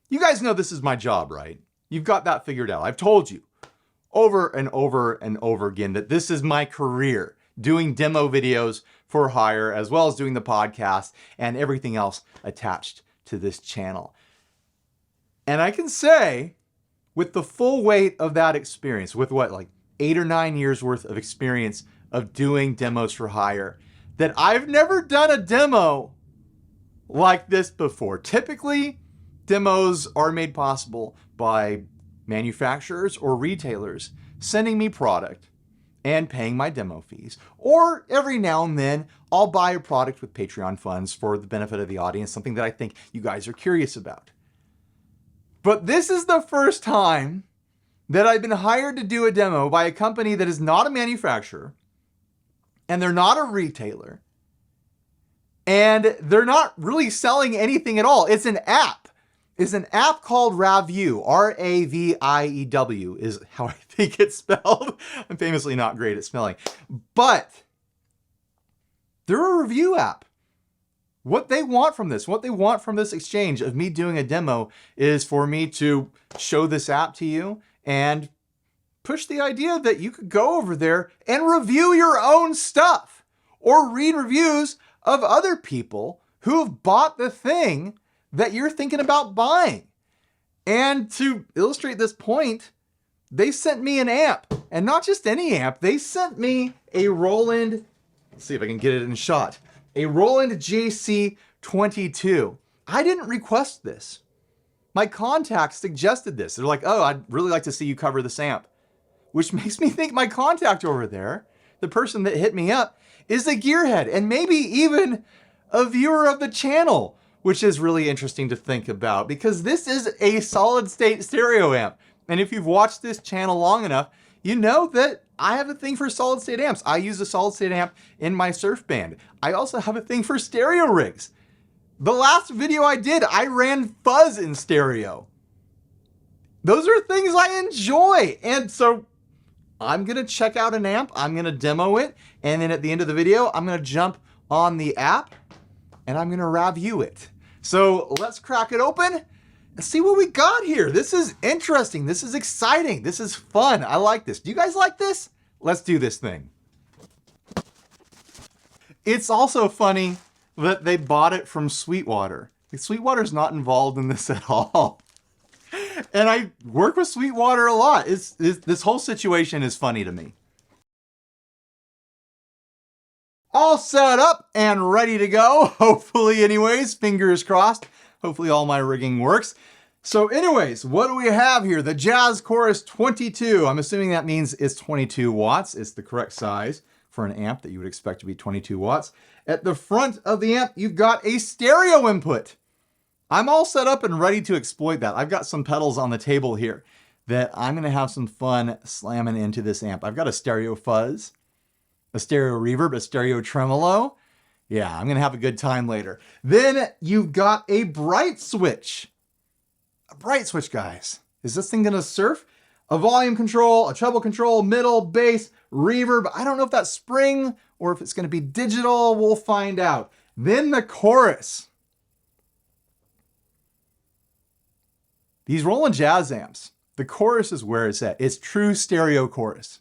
You guys know this is my job, right? You've got that figured out. I've told you over and over and over again that this is my career, doing demo videos for hire, as well as doing the podcast and everything else attached to this channel. And I can say, with the full weight of that experience, with what, like 8 or 9 years worth of experience of doing demos for hire, that I've never done a demo like this before. Typically, demos are made possible by manufacturers or retailers sending me product and paying my demo fees. Or every now and then, I'll buy a product with Patreon funds for the benefit of the audience, something that I think you guys are curious about. But this is the first time that I've been hired to do a demo by a company that is not a manufacturer, and they're not a retailer, and they're not really selling anything at all. It's an app. It's an app called RAVIEW. R-A-V-I-E-W is how I think it's spelled. I'm famously not great at spelling. But they're a review app. What they want from this exchange of me doing a demo is for me to show this app to you and push the idea that you could go over there and review your own stuff or read reviews of other people who have bought the thing that you're thinking about buying. And to illustrate this point, they sent me an amp, and not just any amp. They sent me a Roland, let's see if I can get it in shot, a Roland JC-22. I didn't request this. My contact suggested this. They're like, oh, I'd really like to see you cover this amp. Which makes me think my contact over there, the person that hit me up, is a gearhead and maybe even a viewer of the channel, which is really interesting to think about because this is a solid state stereo amp. And if you've watched this channel long enough, you know that I have a thing for solid state amps. I use a solid state amp in my surf band. I also have a thing for stereo rigs. The last video I did, I ran fuzz in stereo. Those are things I enjoy. And so I'm gonna check out an amp, I'm gonna demo it, and then at the end of the video, I'm gonna jump on the app and I'm gonna review it. So let's crack it open and see what we got here. This is interesting, this is exciting, this is fun. I like this. Do you guys like this? Let's do this thing. It's also funny that they bought it from Sweetwater. Like, Sweetwater's not involved in this at all. And I work with Sweetwater a lot. This whole situation is funny to me. All set up and ready to go. Hopefully anyways, fingers crossed. Hopefully all my rigging works. So anyways, what do we have here? The Jazz Chorus-22. I'm assuming that means it's 22 watts. It's the correct size for an amp that you would expect to be 22 watts. At the front of the amp, you've got a stereo input. I'm all set up and ready to exploit that. I've got some pedals on the table here that I'm gonna have some fun slamming into this amp. I've got a stereo fuzz, a stereo reverb, a stereo tremolo. Yeah, I'm gonna have a good time later. Then you've got a bright switch. A bright switch, guys. Is this thing gonna surf? A volume control, a treble control, middle, bass, reverb. I don't know if that's spring or if it's gonna be digital. We'll find out. Then the chorus. These Roland Jazz amps, the chorus is where it's at. It's true stereo chorus,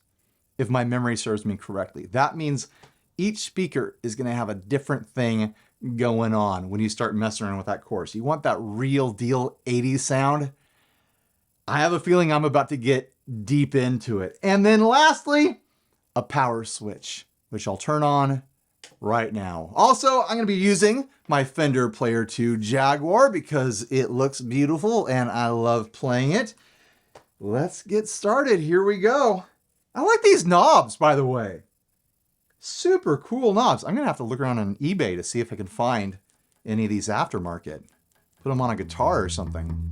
if my memory serves me correctly. That means each speaker is gonna have a different thing going on when you start messing around with that chorus. You want that real deal 80s sound? I have a feeling I'm about to get deep into it. And then lastly, a power switch, which I'll turn on right now. Also, I'm gonna be using my Fender Player 2 Jaguar because it looks beautiful and I love playing it. Let's get started, here we go. I like these knobs, by the way. Super cool knobs. I'm gonna have to look around on eBay to see if I can find any of these aftermarket. Put them on a guitar or something.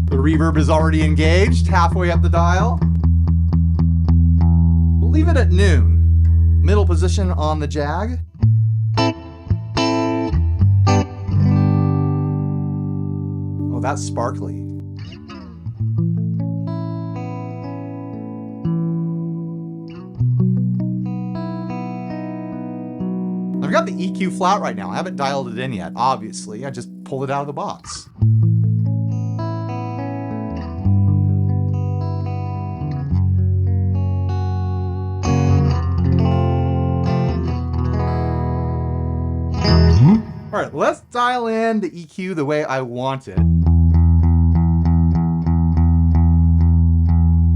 The reverb is already engaged, halfway up the dial. We'll leave it at noon. Middle position on the Jag. Oh, that's sparkly. I've got the EQ flat right now. I haven't dialed it in yet, obviously. I just pull it out of the box. All right, let's dial in the EQ the way I want it.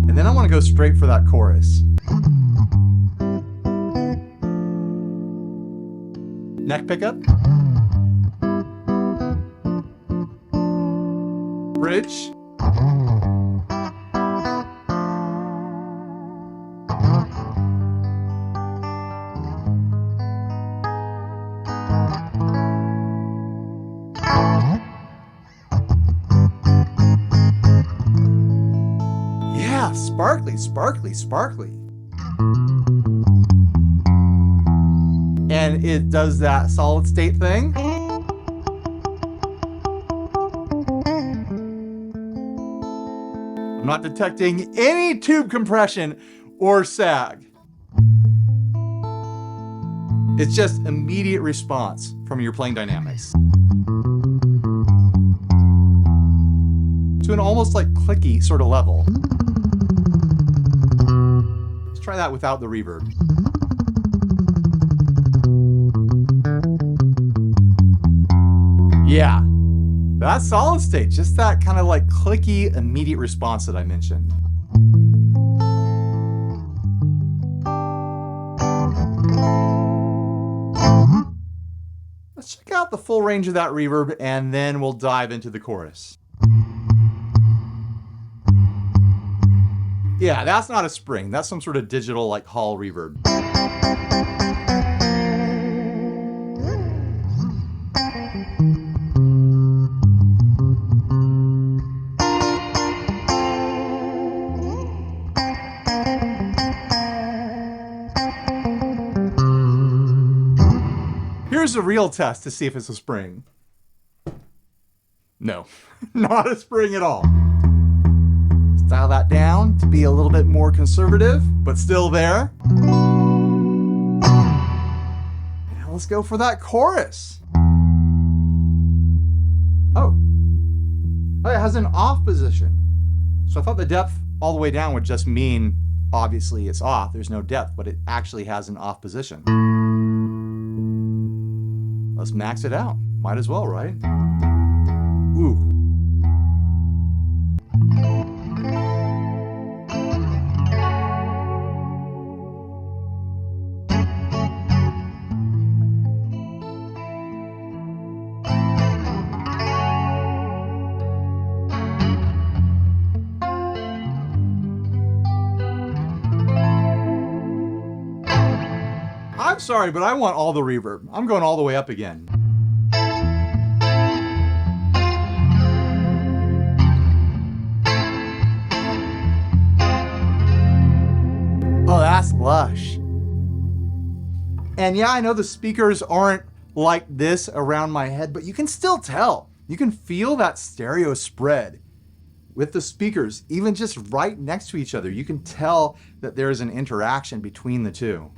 And then I want to go straight for that chorus. Neck pickup. Bridge. Yeah, sparkly, sparkly, sparkly. And it does that solid state thing. I'm not detecting any tube compression or sag. It's just immediate response from your playing dynamics. To an almost like clicky sort of level. Let's try that without the reverb. Yeah, that's solid state, just that kind of like clicky immediate response that I mentioned. Let's check out the full range of that reverb and then we'll dive into the chorus. Yeah, that's not a spring, that's some sort of digital like hall reverb. Here's a real test to see if it's a spring. No, not a spring at all. Let's dial that down to be a little bit more conservative, but still there. Now let's go for that chorus. Oh, it has an off position. So I thought the depth all the way down would just mean, obviously it's off, there's no depth, but it actually has an off position. Let's max it out. Might as well, right? Ooh. I'm sorry, but I want all the reverb. I'm going all the way up again. Oh, that's lush. And yeah, I know the speakers aren't like this around my head, but you can still tell. You can feel that stereo spread with the speakers, even just right next to each other. You can tell that there's an interaction between the two.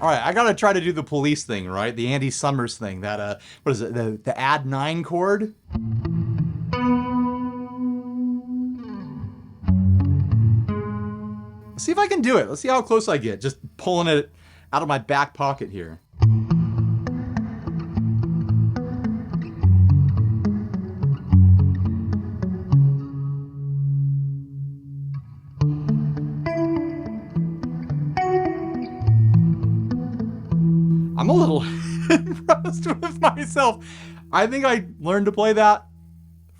All right, I gotta try to do the Police thing, right? The Andy Summers thing, that, what is it, the add 9 chord? Let's see if I can do it. Let's see how close I get, just pulling it out of my back pocket here. I'm a little impressed with myself. I think I learned to play that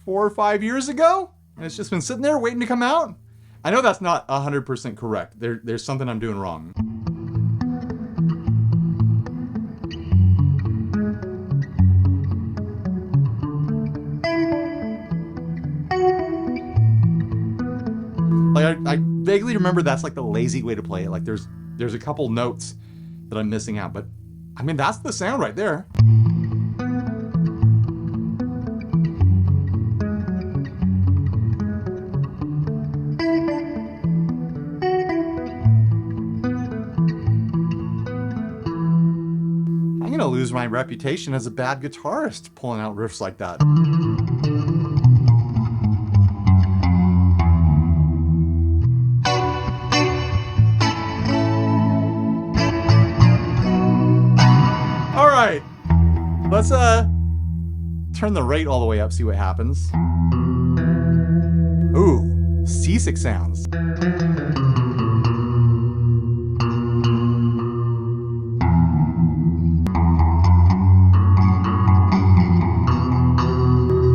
4 or 5 years ago, and it's just been sitting there waiting to come out. I know that's not 100% correct. There's something I'm doing wrong. Like I vaguely remember that's like the lazy way to play it. Like there's a couple notes that I'm missing out, but I mean, that's the sound right there. lose my reputation as a bad guitarist pulling out riffs like that. All right, let's turn the rate all the way up, see what happens. Ooh, seasick sounds.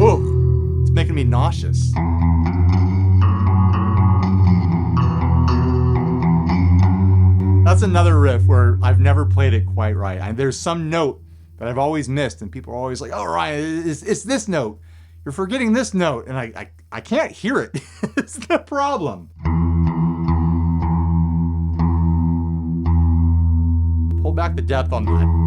Ooh, it's making me nauseous. That's another riff where I've never played it quite right. There's some note that I've always missed, and people are always like, "Oh, Ryan, it's this note. You're forgetting this note," and I can't hear it. It's the problem. Pull back the depth on that.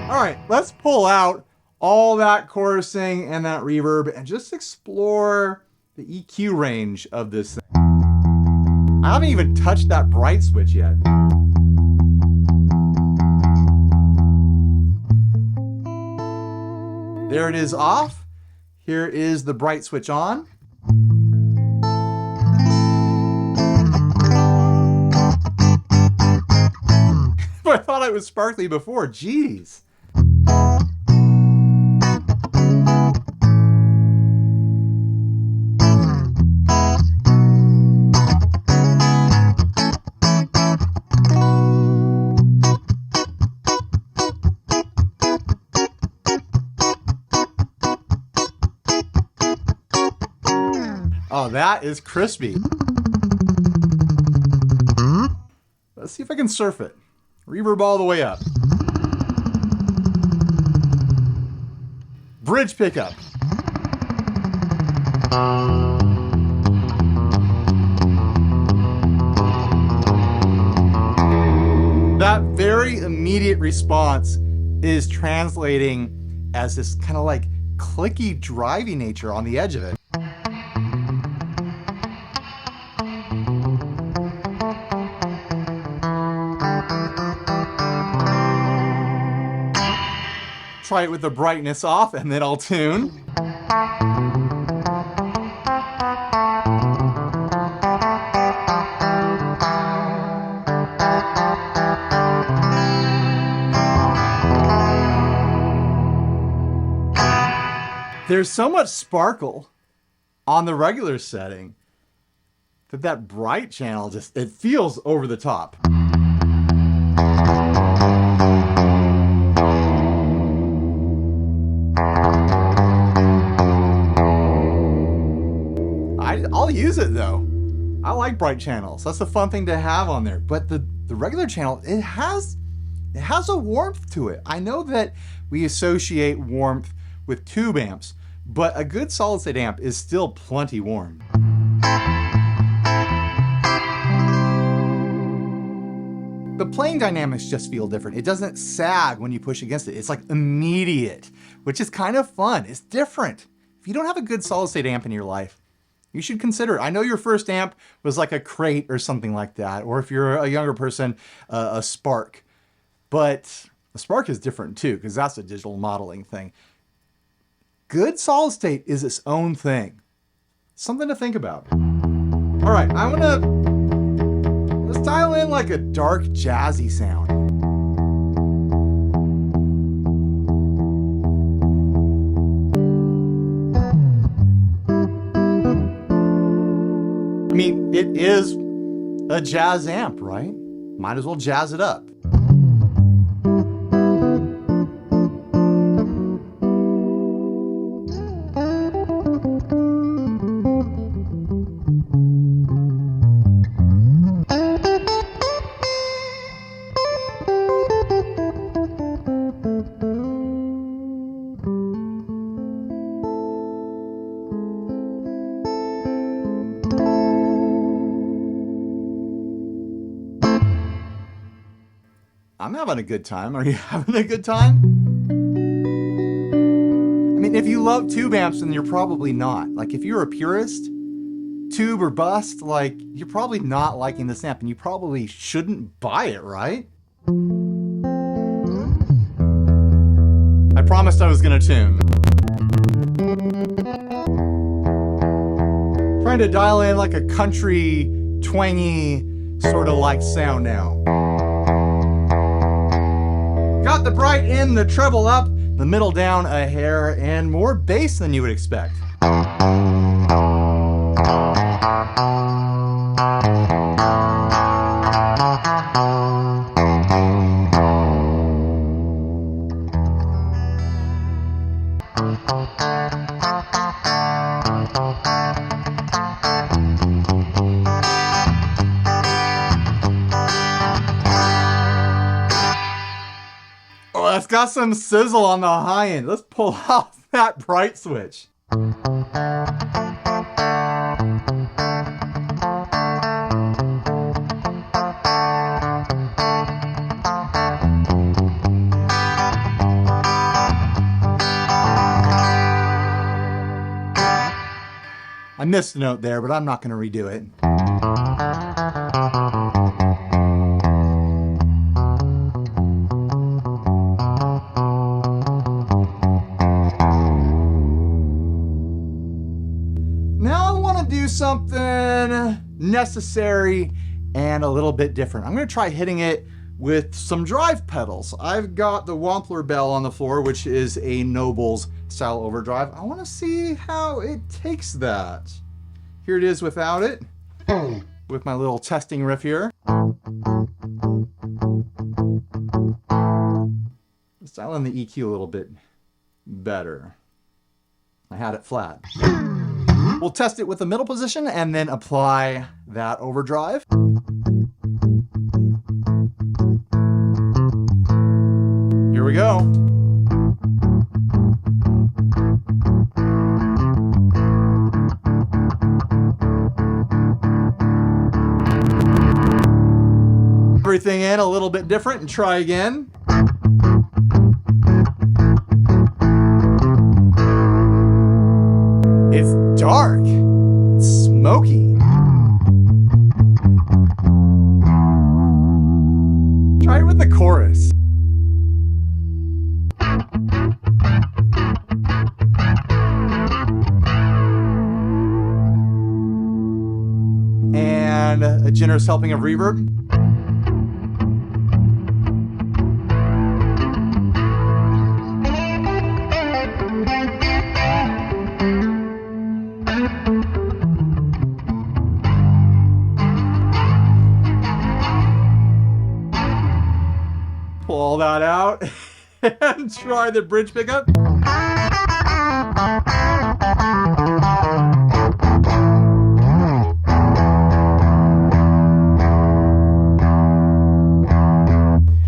All right, let's pull out all that chorusing and that reverb and just explore the EQ range of this thing. I haven't even touched that bright switch yet. There it is off. Here is the bright switch on. I thought it was sparkly before, jeez. Oh, that is crispy. Let's see if I can surf it. Reverb all the way up. Bridge pickup. That very immediate response is translating as this kind of like clicky, drivey nature on the edge of it. Try it with the brightness off and then I'll tune. There's so much sparkle on the regular setting that bright channel just, it feels over the top. I'll use it though. I like bright channels. That's the fun thing to have on there. But the regular channel, it has a warmth to it. I know that we associate warmth with tube amps, but a good solid state amp is still plenty warm. The playing dynamics just feel different. It doesn't sag when you push against it. It's like immediate, which is kind of fun. It's different. If you don't have a good solid state amp in your life, you should consider it. I know your first amp was like a crate or something like that, or if you're a younger person, a Spark. But a Spark is different too, because that's a digital modeling thing. Good solid state is its own thing. Something to think about. All right, let's dial in like a dark jazzy sound. I mean, it is a jazz amp, right? Might as well jazz it up. I'm having a good time. Are you having a good time? I mean, if you love tube amps, then you're probably not. Like, if you're a purist, tube or bust, like, you're probably not liking this amp, and you probably shouldn't buy it, right? I promised I was gonna tune. Trying to dial in like a country, twangy, sort of like sound now. Got the bright in, the treble up, the middle down a hair, and more bass than you would expect. Oh, it's got some sizzle on the high end. Let's pull off that bright switch. I missed a note there, but I'm not going to redo it. Now I want to do something necessary and a little bit different. I'm going to try hitting it with some drive pedals. I've got the Wampler Bell on the floor, which is a Nobles style overdrive. I want to see how it takes that. Here it is without it, with my little testing riff here. Let's dial in the EQ a little bit better. I had it flat. We'll test it with the middle position and then apply that overdrive. Here we go. Everything in a little bit different and try again. It's dark. It's smoky. Try it with the chorus. And a generous helping of reverb. Pull all that out and try the bridge pickup.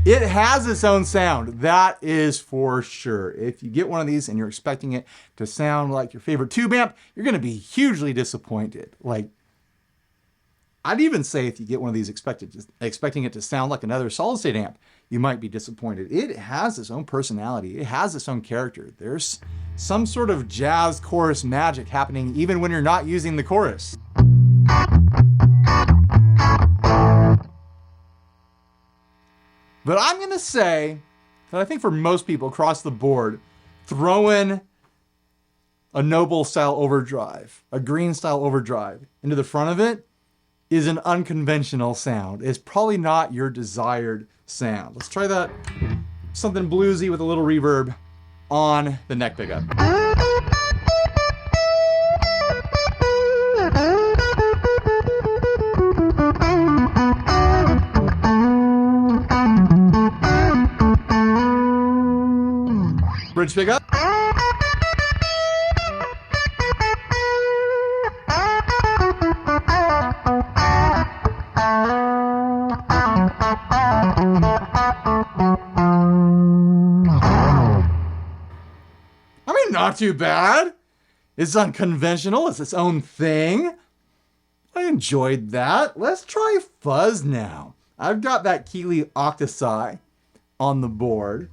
It has its own sound, that is for sure. If you get one of these and you're expecting it to sound like your favorite tube amp, you're gonna be hugely disappointed. Like, I'd even say if you get one of these expecting it to sound like another solid state amp, you might be disappointed. It has its own personality. It has its own character. There's some sort of jazz chorus magic happening even when you're not using the chorus. But I'm gonna say that I think for most people across the board, throw in a Noble style overdrive, a green style overdrive into the front of it is an unconventional sound. It's probably not your desired sound. Let's try that, something bluesy with a little reverb on the neck pickup. Bridge pickup. I mean, not too bad. It's unconventional. It's its own thing. I enjoyed that. Let's try fuzz now. I've got that Keeley Octosi on the board.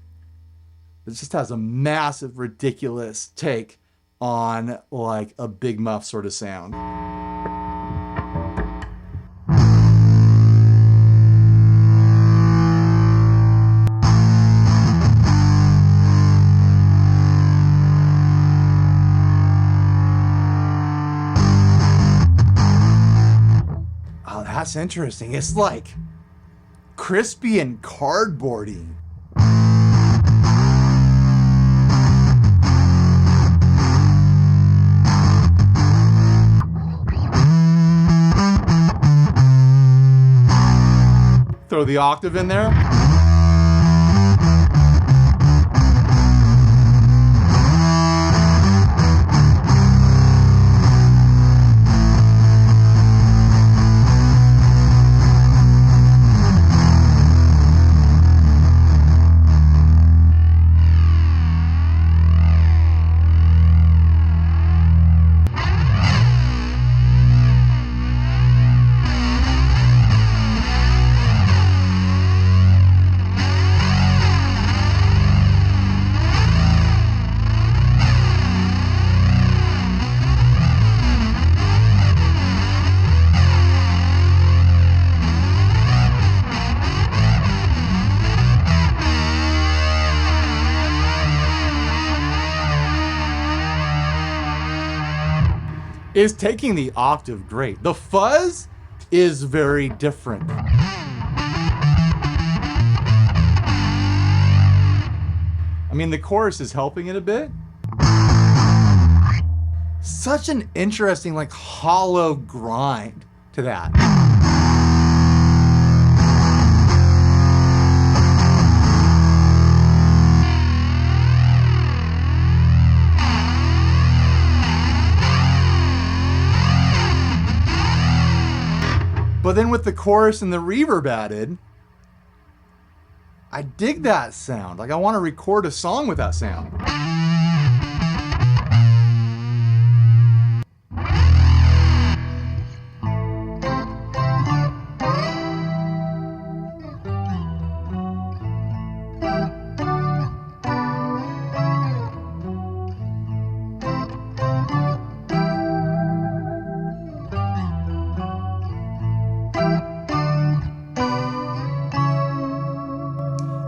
It just has a massive, ridiculous take on like a big muff sort of sound. Oh, that's interesting. It's like crispy and cardboardy. Throw the octave in there. Is taking the octave great. The fuzz is very different. I mean, the chorus is helping it a bit. Such an interesting, like, hollow grind to that. But then with the chorus and the reverb added, I dig that sound. Like, I want to record a song with that sound.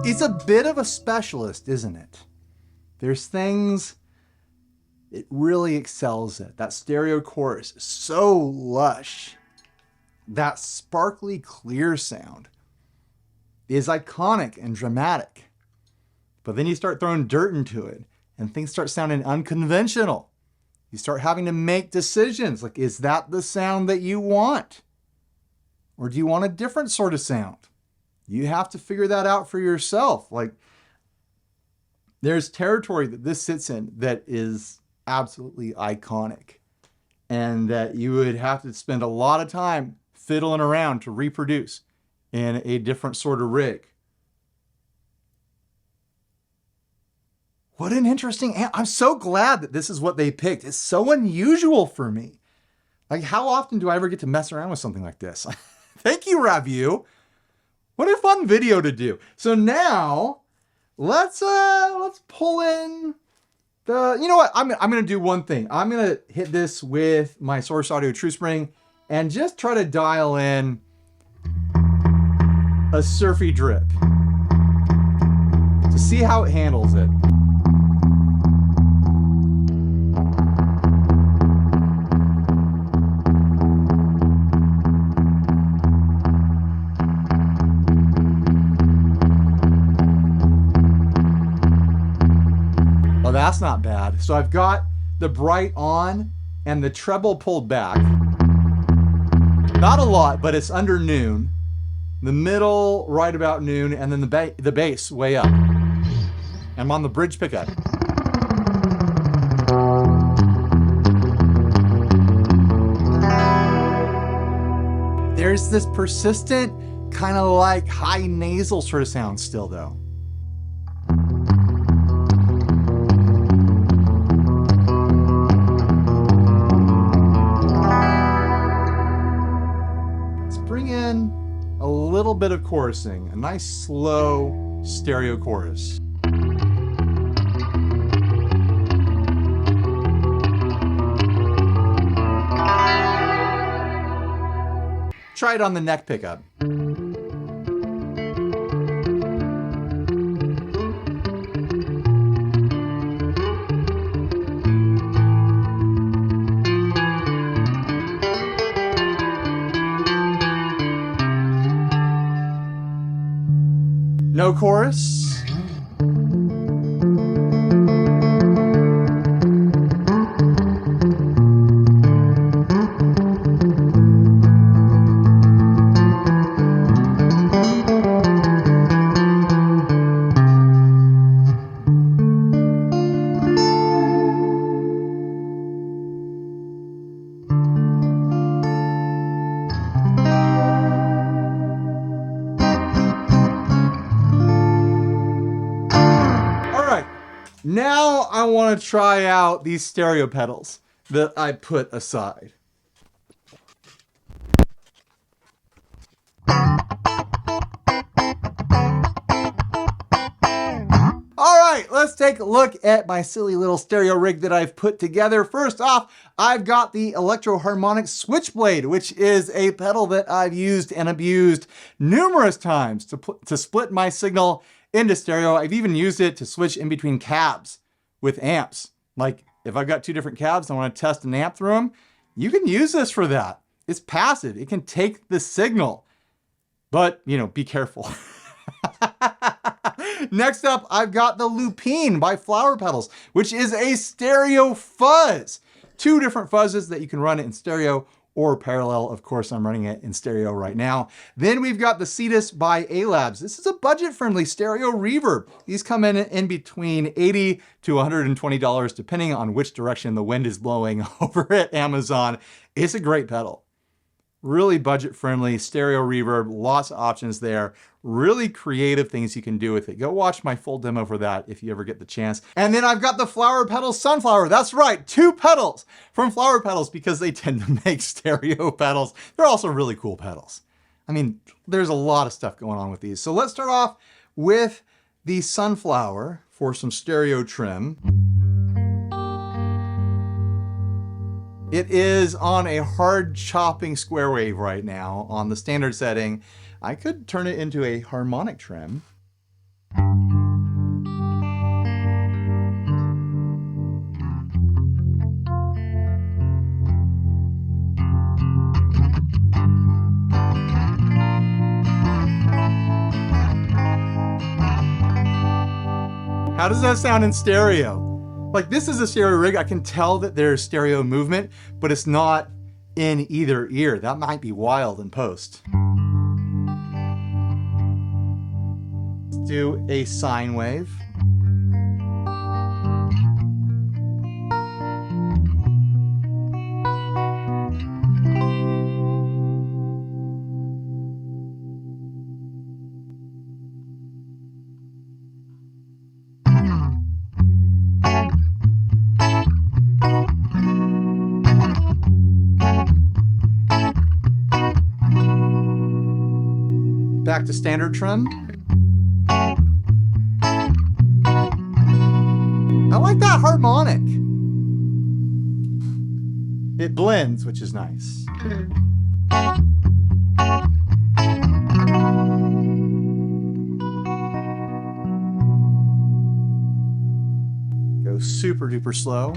It's a bit of a specialist, isn't it? There's things it really excels at. That stereo chorus is so lush. That sparkly, clear sound is iconic and dramatic. But then you start throwing dirt into it and things start sounding unconventional. You start having to make decisions. Like, is that the sound that you want? Or do you want a different sort of sound? You have to figure that out for yourself. Like, there's territory that this sits in that is absolutely iconic and that you would have to spend a lot of time fiddling around to reproduce in a different sort of rig. What an interesting, I'm so glad that this is what they picked. It's so unusual for me. Like, how often do I ever get to mess around with something like this? Thank you, RAVIEW. What a fun video to do. So now let's pull in the, you know what? I'm going to do one thing. I'm going to hit this with my Source Audio True Spring and just try to dial in a surfy drip to see how it handles it. Oh, that's not bad. So I've got the bright on and the treble pulled back. Not a lot, but it's under noon. The middle, right about noon, and then the bass way up. And I'm on the bridge pickup. There's this persistent, kind of like high nasal sort of sound still, though. Let's bring in a little bit of chorusing, a nice slow stereo chorus. Try it on the neck pickup. No chorus. Now I want to try out these stereo pedals that I put aside. All right, let's take a look at my silly little stereo rig that I've put together. First off, I've got the Electro-Harmonic Switchblade, which is a pedal that I've used and abused numerous times to split my signal into stereo. I've even used it to switch in between cabs with amps. Like if I've got two different cabs, I want to test an amp through them, you can use this for that. It's passive. It can take the signal, but you know, be careful. Next up, I've got the Lupine by Flower Pedals, which is a stereo fuzz. Two different fuzzes that you can run it in stereo or parallel. Of course, I'm running it in stereo right now. Then we've got the Cetus by A-Labs. This is a budget-friendly stereo reverb. These come in between $80 to $120, depending on which direction the wind is blowing over at Amazon. It's a great pedal. Really budget-friendly, stereo reverb, lots of options there. Really creative things you can do with it. Go watch my full demo for that if you ever get the chance. And then I've got the Flower Pedals Sunflower. That's right, 2 pedals from Flower Pedals because they tend to make stereo pedals. They're also really cool pedals. I mean, there's a lot of stuff going on with these. So let's start off with the Sunflower for some stereo trim. It is on a hard chopping square wave right now on the standard setting. I could turn it into a harmonic trim. How does that sound in stereo? Like, this is a stereo rig. I can tell that there's stereo movement, but it's not in either ear. That might be wild in post. Let's do a sine wave. Back to standard trim. I like that harmonic. It blends, which is nice. Go super duper slow.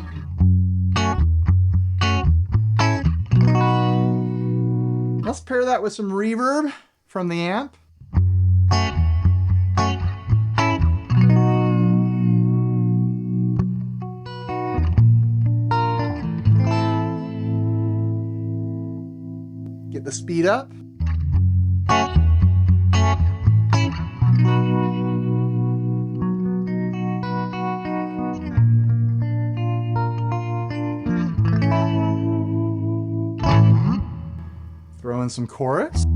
Let's pair that with some reverb from the amp. Get the speed up. Throw in some chorus.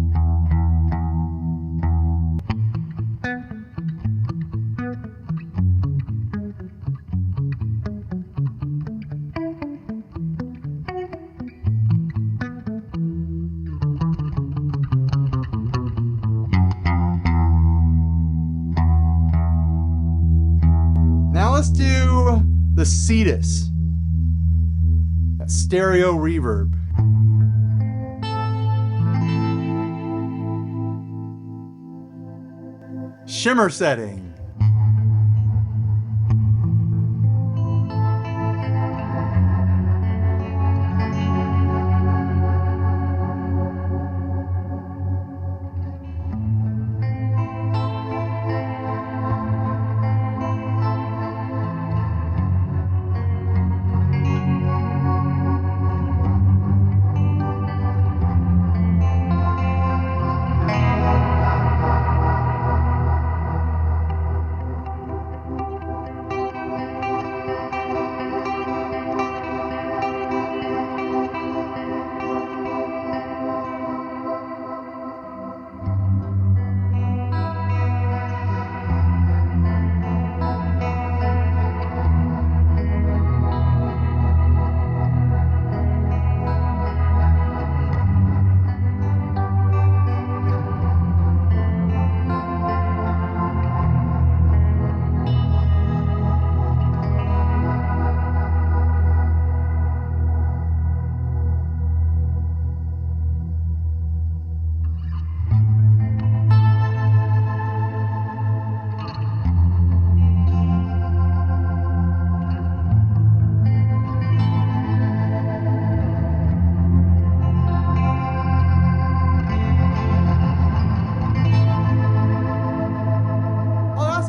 the cetus, that stereo reverb. Shimmer setting.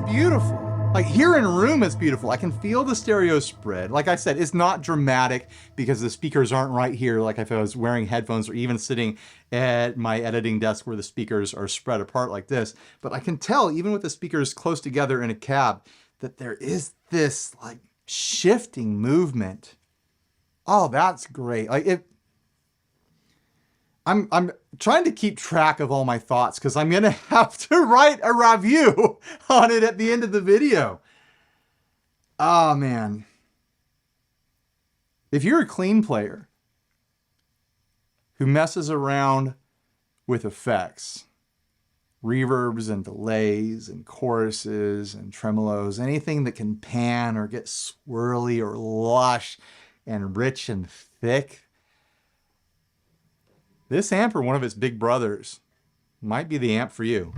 Beautiful. Like here in room, it's beautiful. I can feel the stereo spread. Like I said, it's not dramatic because the speakers aren't right here. Like if I was wearing headphones or even sitting at my editing desk where the speakers are spread apart like this. But I can tell, even with the speakers close together in a cab, that there is this like shifting movement. Oh, that's great. Like I'm trying to keep track of all my thoughts because I'm gonna have to write a review on it at the end of the video. Oh man. If you're a clean player who messes around with effects, reverbs and delays and choruses and tremolos, anything that can pan or get swirly or lush and rich and thick, this amp or one of its big brothers might be the amp for you.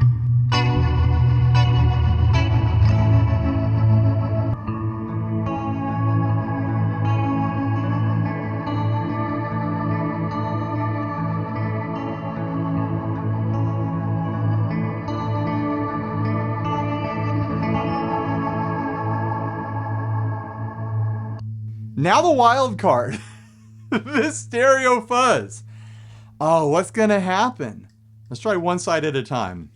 Now the wild card, this stereo fuzz. Oh, what's gonna happen? Let's try one side at a time.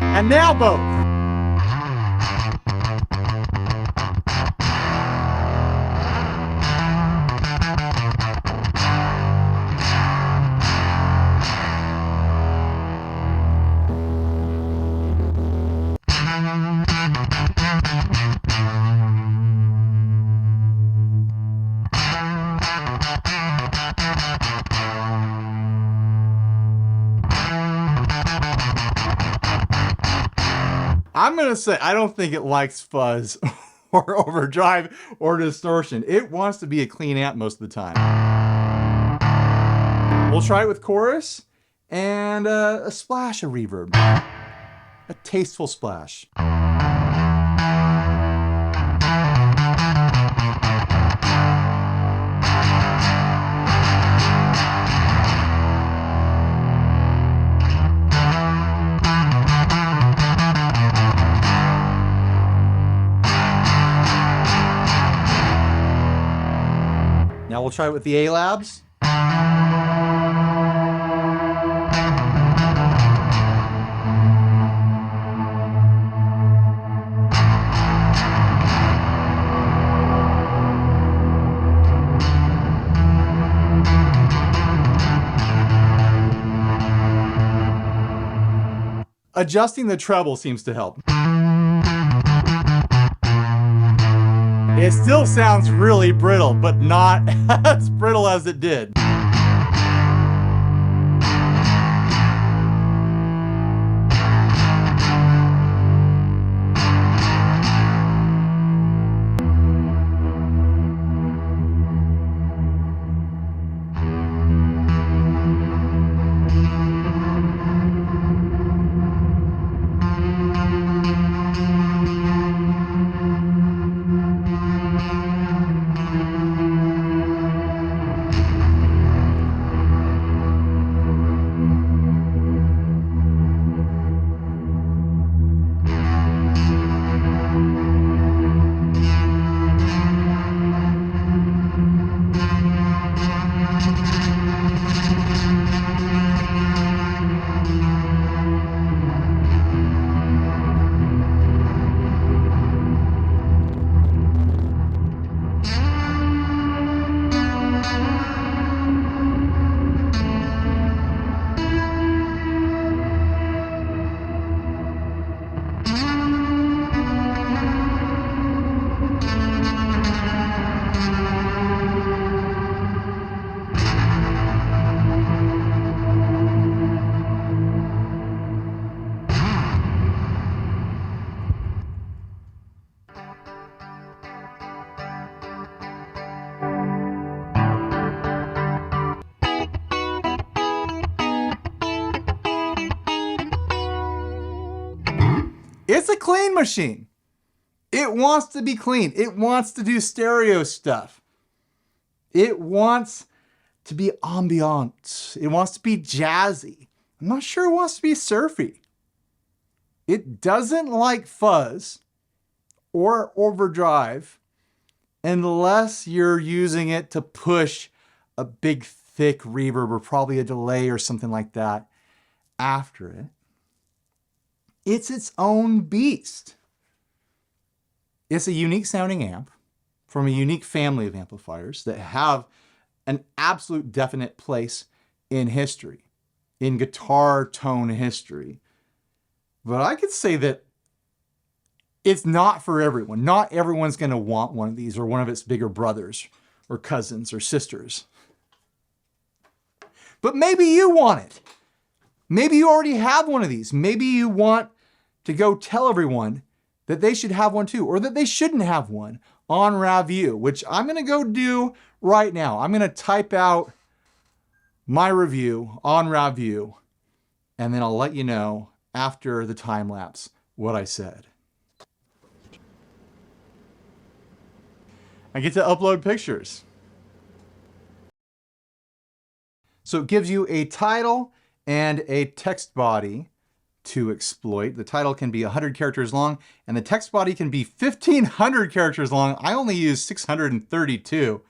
And now both. I'm going to say, I don't think it likes fuzz or overdrive or distortion. It wants to be a clean amp most of the time. We'll try it with chorus and a splash of reverb. A tasteful splash. Now we'll try it with the A-Labs. Adjusting the treble seems to help. It still sounds really brittle, but not as brittle as it did. It's a clean machine. It wants to be clean. It wants to do stereo stuff. It wants to be ambient. It wants to be jazzy. I'm not sure it wants to be surfy. It doesn't like fuzz or overdrive unless you're using it to push a big thick reverb or probably a delay or something like that after it. It's its own beast. It's a unique sounding amp from a unique family of amplifiers that have an absolute definite place in history, in guitar tone history. But I could say that it's not for everyone. Not everyone's going to want one of these or one of its bigger brothers or cousins or sisters. But maybe you want it. Maybe you already have one of these. Maybe you want to go tell everyone that they should have one too, or that they shouldn't have one on RAVIEW, which I'm going to go do right now. I'm going to type out my review on RAVIEW, and then I'll let you know after the time lapse what I said. I get to upload pictures. So it gives you a title and a text body to exploit. The title can be 100 characters long and the text body can be 1,500 characters long. I only use 632.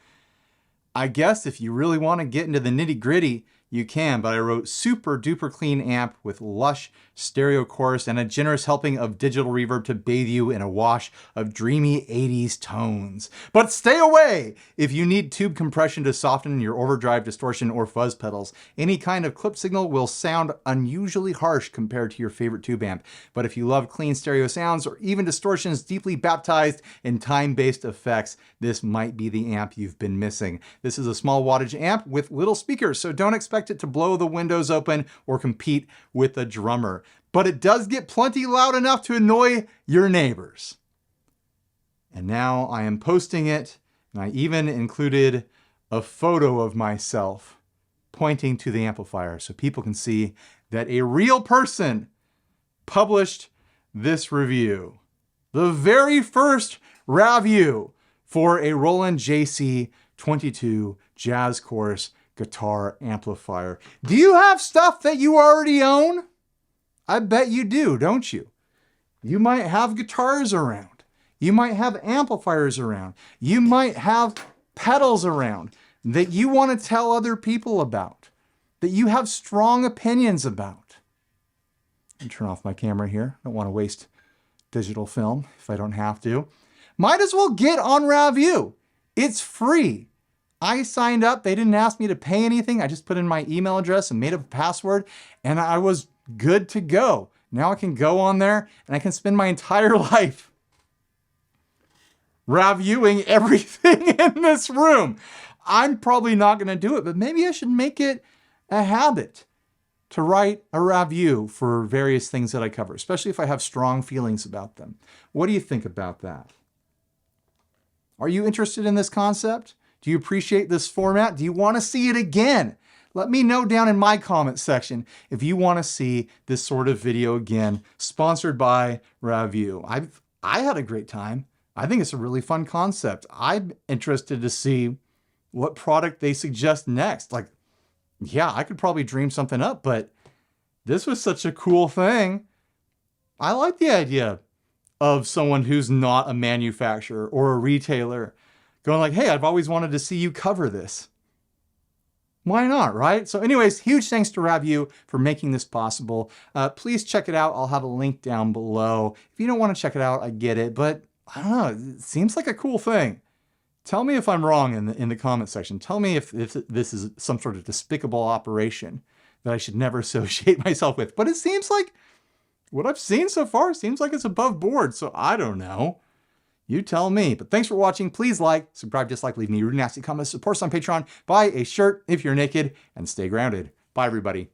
I guess if you really want to get into the nitty gritty, you can, but I wrote super duper clean amp with lush stereo chorus and a generous helping of digital reverb to bathe you in a wash of dreamy 80s tones. But stay away if you need tube compression to soften your overdrive, distortion, or fuzz pedals. Any kind of clip signal will sound unusually harsh compared to your favorite tube amp. But if you love clean stereo sounds or even distortions deeply baptized in time-based effects, this might be the amp you've been missing. This is a small wattage amp with little speakers, so don't expect it to blow the windows open or compete with a drummer. But it does get plenty loud enough to annoy your neighbors. And now I am posting it, and I even included a photo of myself pointing to the amplifier so people can see that a real person published this review. The very first RAVIEW for a Roland JC-22 Jazz Chorus guitar amplifier. Do you have stuff that you already own? I bet you do, don't you? You might have guitars around. You might have amplifiers around. You might have pedals around that you want to tell other people about, that you have strong opinions about. I'll turn off my camera here. I don't want to waste digital film if I don't have to. Might as well get on RAVIEW. It's free. I signed up. They didn't ask me to pay anything. I just put in my email address and made up a password, and I was good to go. Now I can go on there and I can spend my entire life RAVIEWing everything in this room. I'm probably not going to do it, but maybe I should make it a habit to write a RAVIEW for various things that I cover, especially if I have strong feelings about them. What do you think about that? Are you interested in this concept? Do you appreciate this format? Do you want to see it again? Let me know down in my comment section if you want to see this sort of video again, sponsored by RAVIEW. I had a great time. I think it's a really fun concept. I'm interested to see what product they suggest next. Like, yeah, I could probably dream something up, but this was such a cool thing. I like the idea of someone who's not a manufacturer or a retailer going like, hey, I've always wanted to see you cover this. Why not, right? So anyways, huge thanks to RAVIEW for making this possible. Please check it out. I'll have a link down below. If you don't want to check it out, I get it, but I don't know, it seems like a cool thing. Tell me if I'm wrong in the comment section. Tell me if this is some sort of despicable operation that I should never associate myself with. But it seems like what I've seen so far seems like it's above board, so I don't know. You tell me. But thanks for watching. Please like, subscribe, dislike, leave me rude, nasty comments, support us on Patreon, buy a shirt if you're naked, and stay grounded. Bye, everybody.